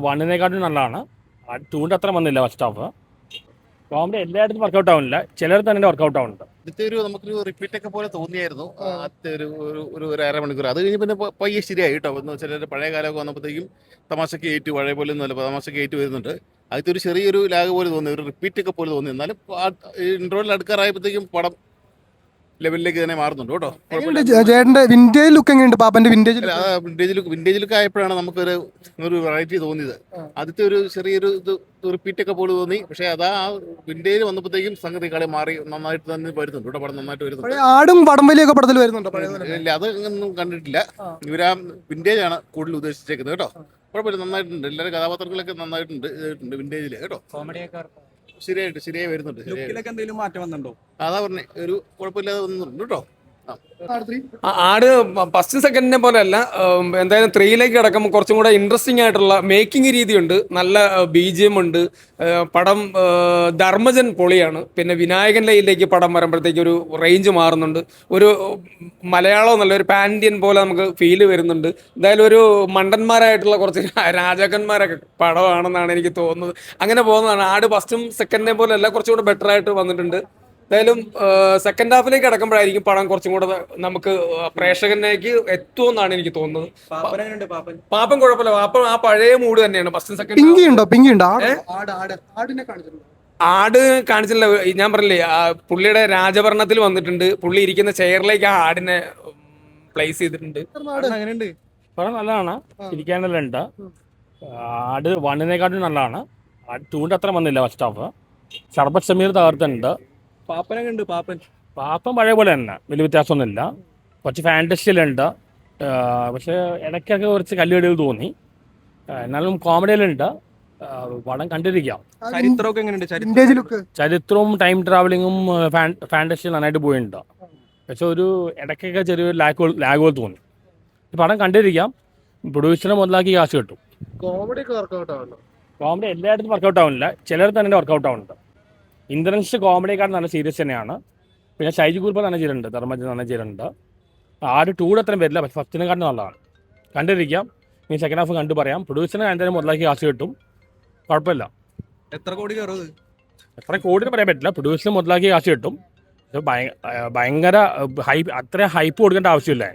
വണ്ണിനെക്കാട്ടും നല്ലതാണ്. ടൂവിൻ്റെ അത്ര വന്നില്ല ഫസ്റ്റ് ഹാഫ്. കോമഡി എല്ലായിടത്തും വർക്കൗട്ട് ആവുന്നില്ല, ചിലർ തന്നെ വർക്കൗട്ട് ആവുന്നുണ്ട്. ആദ്യത്തെ നമുക്കൊരു റിപ്പീറ്റ് ഒക്കെ പോലെ തോന്നിയായിരുന്നു. ആദ്യത്തെ ഒരു അരമണിക്കൂർ അത് കഴിഞ്ഞ് പിന്നെ പയ്യെ ശരിയായി കേട്ടോ. എന്ന് വെച്ചാൽ പഴയ കാലമൊക്കെ വന്നപ്പോഴത്തേക്കും തമാശക്ക് ഏറ്റു, പഴയ പോലെ ഒന്നുമല്ല, തമാശക്ക് ഏറ്റു വരുന്നുണ്ട്. ആദ്യത്തെ ചെറിയൊരു ലാഗ് പോലെ തോന്നി, ഒരു റിപ്പീറ്റ് ഒക്കെ പോലെ തോന്നി. എന്നാലും ഇന്റർവെൽ അടുക്കാറായപ്പോഴത്തേക്കും പടം ലെവലിലേക്ക് തന്നെ മാറുന്നുണ്ട് കേട്ടോ. ചേട്ടന്റെ വിന്റേജ് ലുക്ക് എങ്ങനെയുണ്ട്? പാപ്പന്റെ വിന്റേജ് വിന്റേജ് ലുക്ക് ആയപ്പോഴാണ് നമുക്കൊരു വെറൈറ്റി തോന്നിയത്. ആദ്യത്തെ ചെറിയൊരു റിപ്പീറ്റ് ഒക്കെ പോലെ തോന്നി. പക്ഷെ അതാ വിന്റേജ് വന്നപ്പോഴത്തേക്കും സംഗതി കളി മാറി നന്നായിട്ട് തന്നെ വരുന്നുണ്ട് കേട്ടോ. പടം നന്നായിട്ട് വരുന്നുണ്ട്. ആടും വടംവലിയൊക്കെ പടത്തിൽ വരുന്നുണ്ടോ? ഇല്ല, അത് ഒന്നും കണ്ടിട്ടില്ല. ഇവരാ വിന്റേജ് ആണ് കൂടുതൽ ഉദ്ദേശിച്ചേക്കുന്നത് കേട്ടോ. കുഴപ്പമില്ല, നന്നായിട്ടുണ്ട്. എല്ലാവരും കഥാപാത്രങ്ങളൊക്കെ നന്നായിട്ടുണ്ട് വിന്റേജില് കേട്ടോ. ശരിയായി വരുന്നുണ്ട്. എന്തെങ്കിലും മാറ്റം വന്നിട്ടുണ്ടോ? അതാ പറഞ്ഞേ, ഒരു കുഴപ്പമില്ലാതെ വന്നിട്ടുണ്ട് കേട്ടോ. ആട് ഫസ്റ്റ് സെക്കൻഡിനെ പോലെ അല്ല, എന്തായാലും 3ലേക്ക് കിടക്കുമ്പോൾ കുറച്ചും കൂടെ ഇൻട്രസ്റ്റിംഗ് ആയിട്ടുള്ള മേക്കിംഗ് രീതിയുണ്ട്. നല്ല BGM ഉണ്ട്. പടം ധർമ്മജൻ പൊളിയാണ്. പിന്നെ വിനായകൻ ലൈനിലേക്ക് പടം വരുമ്പോഴത്തേക്ക് ഒരു റേഞ്ച് മാറുന്നുണ്ട്. ഒരു മലയാളം നല്ലൊരു പാൻഡിയൻ പോലെ നമുക്ക് ഫീല് വരുന്നുണ്ട്. എന്തായാലും ഒരു മണ്ടന്മാരായിട്ടുള്ള കുറച്ച് രാജാക്കന്മാരൊക്കെ പടമാണെന്നാണ് എനിക്ക് തോന്നുന്നത്. അങ്ങനെ പോകുന്നതാണ്. ആട് ഫസ്റ്റും സെക്കൻഡിനെ പോലെ അല്ല, കുറച്ചും കൂടെ ബെറ്റർ ആയിട്ട് വന്നിട്ടുണ്ട്. എന്തായാലും സെക്കൻഡ് ഹാഫിലേക്ക് കിടക്കുമ്പോഴായിരിക്കും പടം കുറച്ചും കൂടെ നമുക്ക് പ്രേക്ഷകനിലേക്ക് എത്തുമെന്നാണ് എനിക്ക് തോന്നുന്നത്. പാപ്പൻ കുഴപ്പമില്ല. പാപ്പൻ ആ പഴയ മൂഡ് തന്നെയാണ്. ഫസ്റ്റ് സെക്കൻഡ് ആട് കാണിച്ചില്ല. ഞാൻ പറഞ്ഞില്ലേ, പുള്ളിയുടെ രാജഭരണത്തിൽ വന്നിട്ടുണ്ട്. പുള്ളി ഇരിക്കുന്ന ചെയറിലേക്ക് ആ ആടിനെ പ്ലേസ് ചെയ്തിട്ടുണ്ട്. പടം നല്ലതാണ്, ഇരിക്കാനെല്ലാം. ആട് വണ്ണിനെക്കാട്ടും നല്ലതാണ്. ടൂവിൻ്റെ അത്ര വന്നില്ല ഫസ്റ്റ് ഹാഫ്. ഷർബത്ത് ഷമീർ തകർത്തുണ്ട്. പാപ്പൻ പഴയ പോലെ തന്നെ, വലിയ വ്യത്യാസമൊന്നുമില്ല. കുറച്ച് ഫാൻറ്റസിയിലുണ്ട്, പക്ഷേ ഇടയ്ക്കൊക്കെ കുറച്ച് കല്ലുകടികൾ തോന്നി. എന്നാലും കോമഡിയിലുണ്ട്. പടം കണ്ടിരിക്കാം. ചരിത്രവും ടൈം ട്രാവലിങ്ങും ഫാൻറ്റസിയും നന്നായിട്ട് പോയിട്ടുണ്ട്. പക്ഷെ ഇടയ്ക്കൊക്കെ ചെറിയൊരു ലാഗ് പോലെ തോന്നി. പടം കണ്ടിരിക്കാം. പ്രൊഡ്യൂസറെ മുതലാക്കി കാശ് കിട്ടും. കോമഡി എല്ലായിടത്തും വർക്കൗട്ട് ആവുന്നില്ല, ചിലർ തന്നെ വർക്കൗട്ട് ആവുന്നുണ്ട്. ഇന്ദ്രൻസ് കോമഡിയെക്കാളും നല്ല സീരിയസ് തന്നെയാണ്. പിന്നെ ഷൈജി കുറുപ്പ് തന്നെ ചെയ്തിട്ടുണ്ട്, ധർമ്മജൻ തന്നെ ചെയ്തിട്ടുണ്ട്. ആട് ടൂടെ അത്രയും വരില്ല, പക്ഷെ ഫസ്റ്റിനെക്കാട്ടും നല്ലതാണ്. കണ്ടിരിക്കാം. ഇനി സെക്കൻഡ് ഹാഫ് കണ്ടു പറയാം. പ്രൊഡ്യൂസറിനെ എന്തായാലും മുതലാക്കി കാശ് കിട്ടും, കുഴപ്പമില്ല. എത്ര കോടി പറയാൻ പറ്റില്ല. പ്രൊഡ്യൂസറിന് മുതലാക്കി കാശ് കിട്ടും. ഭയങ്കര അത്ര ഹൈപ്പ് കൊടുക്കേണ്ട ആവശ്യമില്ല.